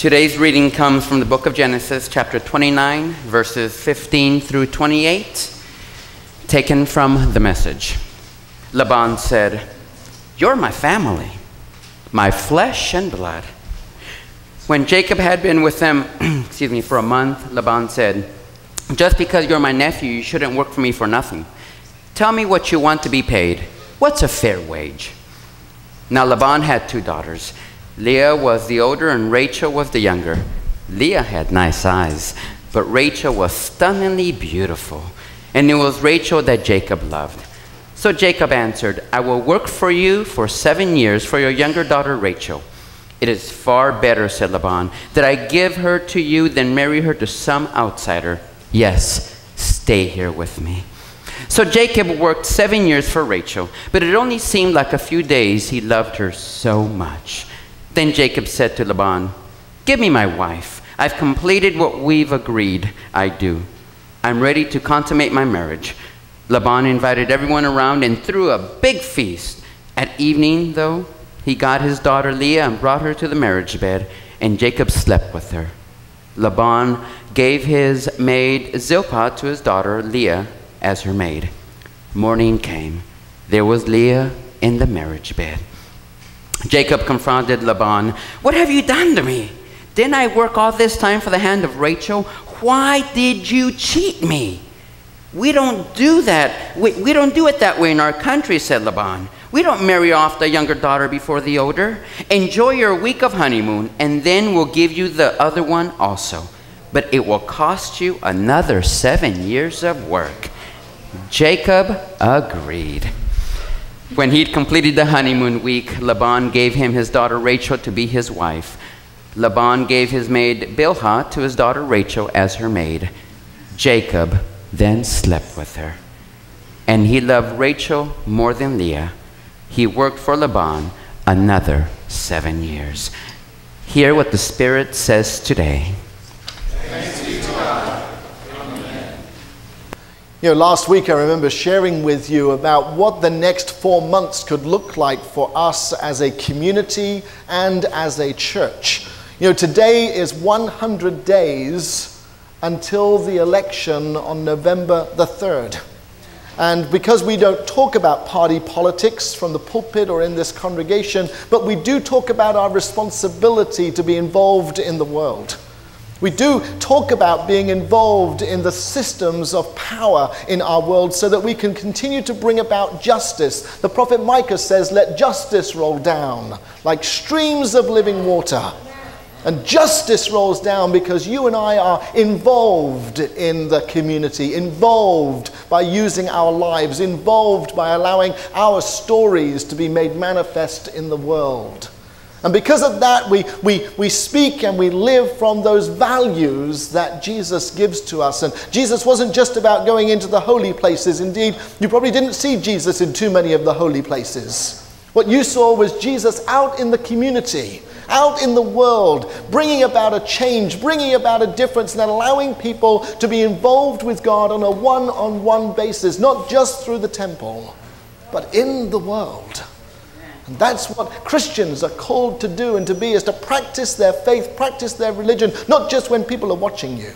Today's reading comes from the book of Genesis, chapter 29, verses 15 through 28, taken from the Message. Laban said, "You're my family, my flesh and blood." When Jacob had been with them for a month, Laban said, "Just because you're my nephew, you shouldn't work for me for nothing. Tell me what you want to be paid. What's a fair wage?" Now Laban had 2 daughters. Leah was the older and Rachel was the younger. Leah had nice eyes, but Rachel was stunningly beautiful. And it was Rachel that Jacob loved. So Jacob answered, "I will work for you for 7 years for your younger daughter Rachel." "It is far better," said Laban, "that I give her to you than marry her to some outsider. Yes, stay here with me." So Jacob worked 7 years for Rachel, but it only seemed like a few days. He loved her so much. Then Jacob said to Laban, "Give me my wife. I've completed what we've agreed I do. I'm ready to consummate my marriage." Laban invited everyone around and threw a big feast. At evening, though, he got his daughter Leah and brought her to the marriage bed, and Jacob slept with her. Laban gave his maid Zilpah to his daughter Leah as her maid. Morning came. There was Leah in the marriage bed. Jacob confronted Laban. "What have you done to me? Didn't I work all this time for the hand of Rachel? Why did you cheat me?" We don't do that. We don't do it that way in our country," said Laban. "We don't marry off the younger daughter before the older. Enjoy your week of honeymoon, and then we'll give you the other one also. But it will cost you another 7 years of work." Jacob agreed. When he'd completed the honeymoon week, Laban gave him his daughter Rachel to be his wife. Laban gave his maid Bilhah to his daughter Rachel as her maid. Jacob then slept with her. And he loved Rachel more than Leah. He worked for Laban another 7 years. Hear what the Spirit says today. Thanks be to God. Last week I remember sharing with you about what the next 4 months could look like for us as a community and as a church. Today is 100 days until the election on November the 3rd. And because we don't talk about party politics from the pulpit or in this congregation, but we do talk about our responsibility to be involved in the world. We do talk about being involved in the systems of power in our world so that we can continue to bring about justice. The prophet Micah says, "Let justice roll down like streams of living water." And justice rolls down because you and I are involved in the community, involved by using our lives, involved by allowing our stories to be made manifest in the world. And because of that, we speak and we live from those values that Jesus gives to us. And Jesus wasn't just about going into the holy places. Indeed, you probably didn't see Jesus in too many of the holy places. What you saw was Jesus out in the community, out in the world, bringing about a change, bringing about a difference, and allowing people to be involved with God on a one-on-one basis, not just through the temple, but in the world. And that's what Christians are called to do and to be, is to practice their faith, practice their religion, not just when people are watching you,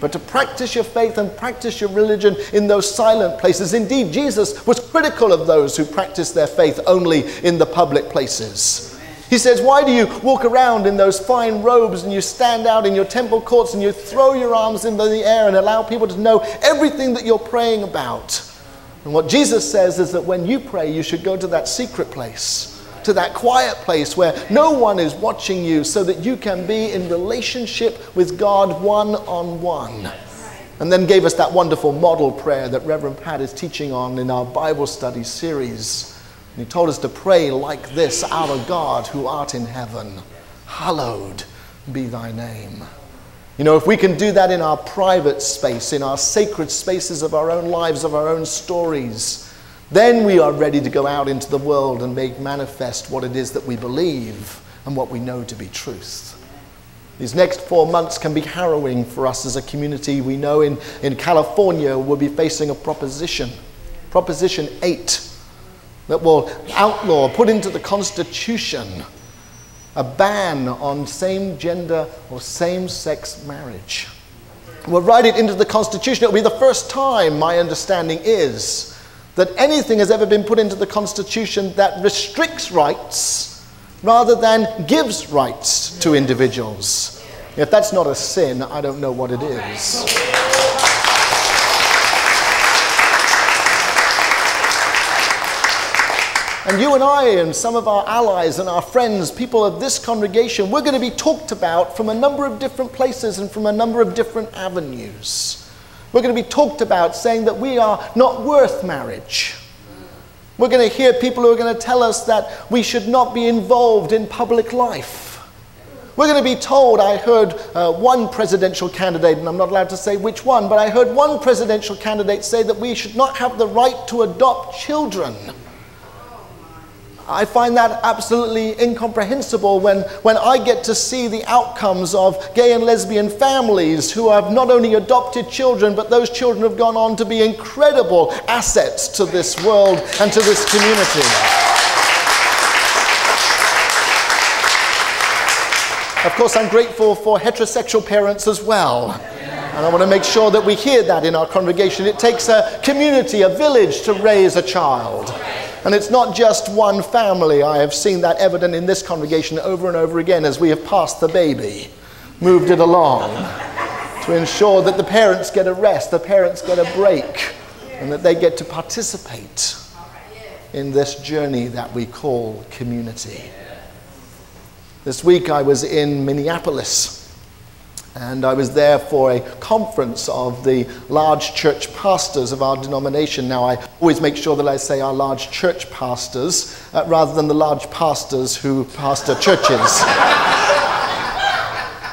but to practice your faith and practice your religion in those silent places. Indeed, Jesus was critical of those who practice their faith only in the public places. He says, "Why do you walk around in those fine robes and you stand out in your temple courts and you throw your arms into the air and allow people to know everything that you're praying about?" And what Jesus says is that when you pray, you should go to that secret place, to that quiet place where no one is watching you, so that you can be in relationship with God one-on-one. And then gave us that wonderful model prayer that Reverend Pat is teaching on in our Bible study series. And he told us to pray like this: "Our God who art in heaven, hallowed be thy name." If we can do that in our private space, in our sacred spaces of our own lives, of our own stories, then we are ready to go out into the world and make manifest what it is that we believe and what we know to be truth. These next 4 months can be harrowing for us as a community. We know in California we'll be facing a Proposition 8, that will outlaw, put into the Constitution, a ban on same-gender or same-sex marriage. We'll write it into the Constitution. It'll be the first time, my understanding is, that anything has ever been put into the Constitution that restricts rights rather than gives rights to individuals. If that's not a sin, I don't know what it is. And you and I and some of our allies and our friends, people of this congregation, we're going to be talked about from a number of different places and from a number of different avenues. We're going to be talked about saying that we are not worth marriage. We're going to hear people who are going to tell us that we should not be involved in public life. We're going to be told, I heard one presidential candidate, and I'm not allowed to say which one, but I heard one presidential candidate say that we should not have the right to adopt children. I find that absolutely incomprehensible when I get to see the outcomes of gay and lesbian families who have not only adopted children, but those children have gone on to be incredible assets to this world and to this community. Of course, I'm grateful for heterosexual parents as well. And I want to make sure that we hear that in our congregation. It takes a community, a village to raise a child. And it's not just one family. I have seen that evident in this congregation over and over again as we have passed the baby, moved it along to ensure that the parents get a rest, the parents get a break, and that they get to participate in this journey that we call community. This week I was in Minneapolis. And I was there for a conference of the large church pastors of our denomination. Now, I always make sure that I say our large church pastors rather than the large pastors who pastor churches.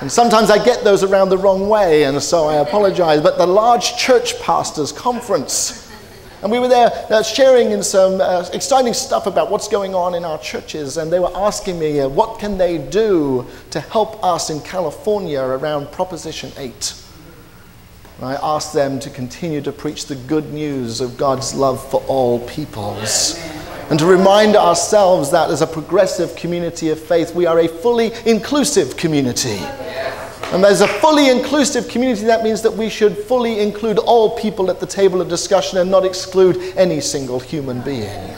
And sometimes I get those around the wrong way, and so I apologize. But the large church pastors conference. And we were there sharing in some exciting stuff about what's going on in our churches. And they were asking me, what can they do to help us in California around Proposition 8? And I asked them to continue to preach the good news of God's love for all peoples. And to remind ourselves that as a progressive community of faith, we are a fully inclusive community. And as a fully inclusive community, that means that we should fully include all people at the table of discussion and not exclude any single human being.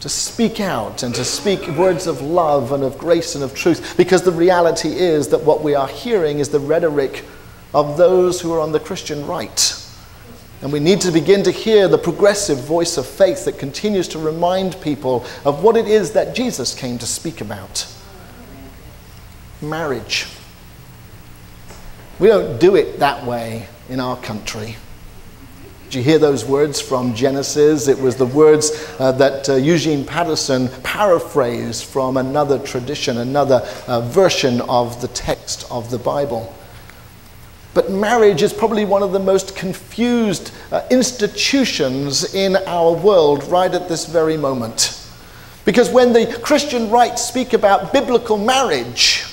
To speak out and to speak words of love and of grace and of truth, because the reality is that what we are hearing is the rhetoric of those who are on the Christian right. And we need to begin to hear the progressive voice of faith that continues to remind people of what it is that Jesus came to speak about. Marriage. We don't do it that way in our country. Did you hear those words from Genesis? It was the words that Eugene Patterson paraphrased from another tradition, another version of the text of the Bible. But marriage is probably one of the most confused institutions in our world right at this very moment. Because when the Christian right speak about biblical marriage,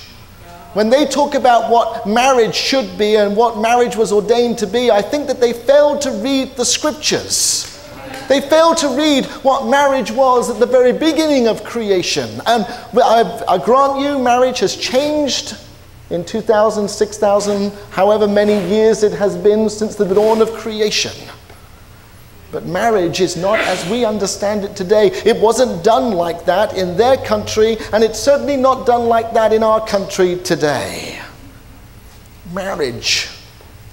when they talk about what marriage should be and what marriage was ordained to be, I think that they failed to read the scriptures. They failed to read what marriage was at the very beginning of creation. And I grant you, marriage has changed in 2,000, 6,000, however many years it has been since the dawn of creation. But marriage is not as we understand it today. It wasn't done like that in their country, and it's certainly not done like that in our country today. Marriage,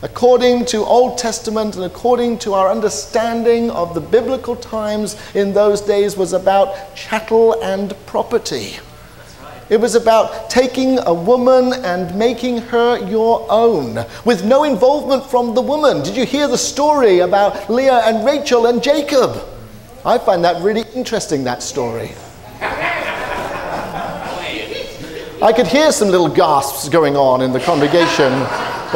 according to Old Testament and according to our understanding of the biblical times in those days, was about chattel and property. It was about taking a woman and making her your own, with no involvement from the woman. Did you hear the story about Leah and Rachel and Jacob? I find that really interesting, that story. I could hear some little gasps going on in the congregation